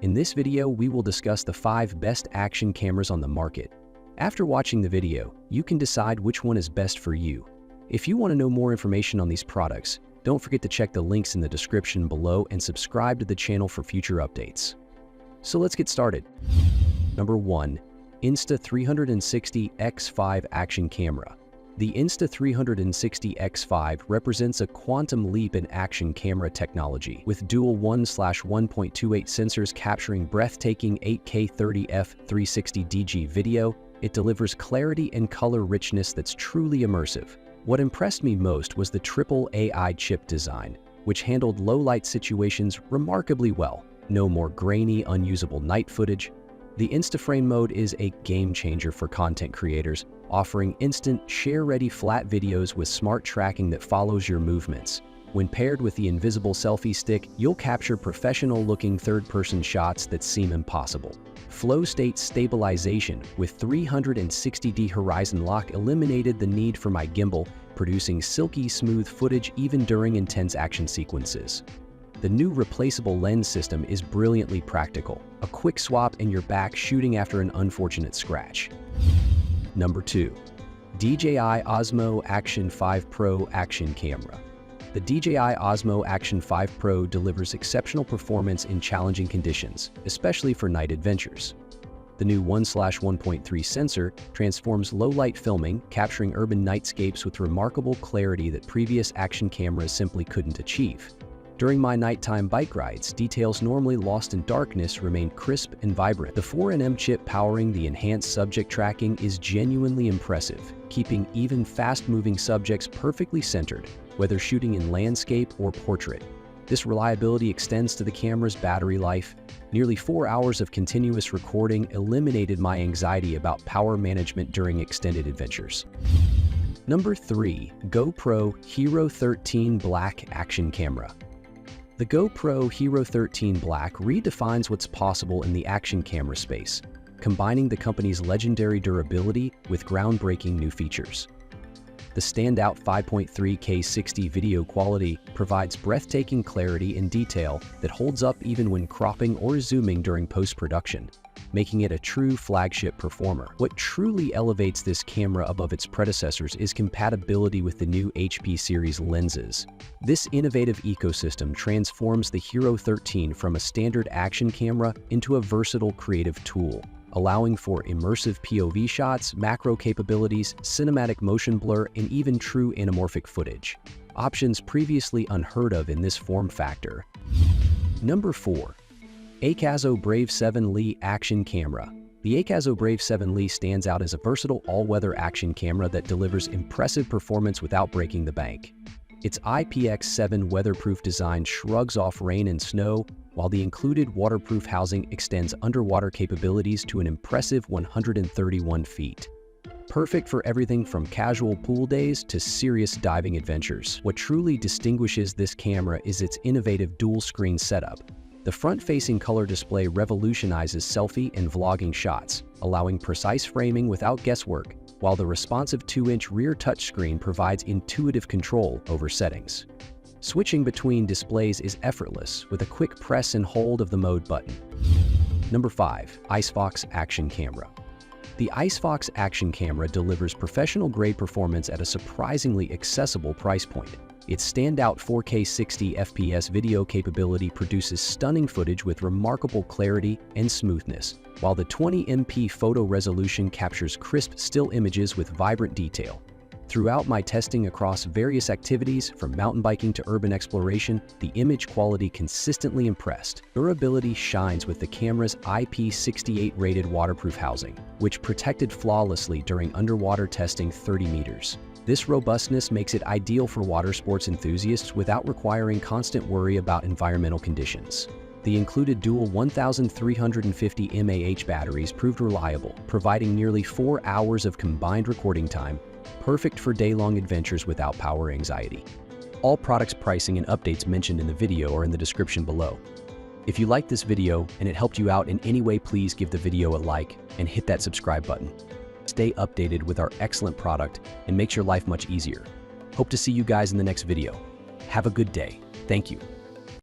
In this video, we will discuss the 5 best action cameras on the market. After watching the video, you can decide which one is best for you. If you want to know more information on these products, don't forget to check the links in the description below and subscribe to the channel for future updates. So let's get started. Number 1. Insta360 X5 Action Camera. The Insta360 X5 represents a quantum leap in action camera technology, with dual 1/1.28 sensors capturing breathtaking 8K 30f 360DG video. It delivers clarity and color richness that's truly immersive. What impressed me most was the triple AI chip design, which handled low-light situations remarkably well. No more grainy, unusable night footage. The InstaFrame mode is a game-changer for content creators, offering instant, share-ready flat videos with smart tracking that follows your movements. When paired with the invisible selfie stick, you'll capture professional-looking third-person shots that seem impossible. Flow state stabilization with 360° horizon lock eliminated the need for my gimbal, producing silky smooth footage even during intense action sequences. The new replaceable lens system is brilliantly practical, a quick swap and you're back shooting after an unfortunate scratch. Number 2. DJI Osmo Action 5 Pro Action Camera. The DJI Osmo Action 5 Pro delivers exceptional performance in challenging conditions, especially for night adventures. The new 1/1.3 sensor transforms low-light filming, capturing urban nightscapes with remarkable clarity that previous action cameras simply couldn't achieve. During my nighttime bike rides, details normally lost in darkness remain crisp and vibrant. The 4nm chip powering the enhanced subject tracking is genuinely impressive, keeping even fast-moving subjects perfectly centered, whether shooting in landscape or portrait. This reliability extends to the camera's battery life. Nearly 4 hours of continuous recording eliminated my anxiety about power management during extended adventures. Number 3. GoPro Hero 13 Black Action Camera. The GoPro Hero 13 Black redefines what's possible in the action camera space, combining the company's legendary durability with groundbreaking new features. The standout 5.3K 60 video quality provides breathtaking clarity and detail that holds up even when cropping or zooming during post-production, making it a true flagship performer. What truly elevates this camera above its predecessors is compatibility with the new HP series lenses. This innovative ecosystem transforms the Hero 13 from a standard action camera into a versatile creative tool, allowing for immersive POV shots, macro capabilities, cinematic motion blur, and even true anamorphic footage. Options previously unheard of in this form factor. Number 4. AKASO Brave 7 Li Action Camera. The AKASO Brave 7 Li stands out as a versatile all-weather action camera that delivers impressive performance without breaking the bank. Its IPX7 weatherproof design shrugs off rain and snow, while the included waterproof housing extends underwater capabilities to an impressive 131 feet. Perfect for everything from casual pool days to serious diving adventures. What truly distinguishes this camera is its innovative dual-screen setup. The front-facing color display revolutionizes selfie and vlogging shots, allowing precise framing without guesswork, while the responsive 2-inch rear touchscreen provides intuitive control over settings. Switching between displays is effortless with a quick press and hold of the mode button. Number 5. Icefox Action Camera. The Icefox Action Camera delivers professional-grade performance at a surprisingly accessible price point. Its standout 4K 60 FPS video capability produces stunning footage with remarkable clarity and smoothness, while the 20MP photo resolution captures crisp still images with vibrant detail. Throughout my testing across various activities, from mountain biking to urban exploration, the image quality consistently impressed. Durability shines with the camera's IP68 rated waterproof housing, which protected flawlessly during underwater testing 30 meters. This robustness makes it ideal for water sports enthusiasts without requiring constant worry about environmental conditions. The included dual 1350 mAh batteries proved reliable, providing nearly 4 hours of combined recording time, perfect for day-long adventures without power anxiety. All products pricing and updates mentioned in the video are in the description below. If you liked this video and it helped you out in any way, please give the video a like and hit that subscribe button. Stay updated with our excellent product and makes your life much easier. Hope to see you guys in the next video. Have a good day. Thank you.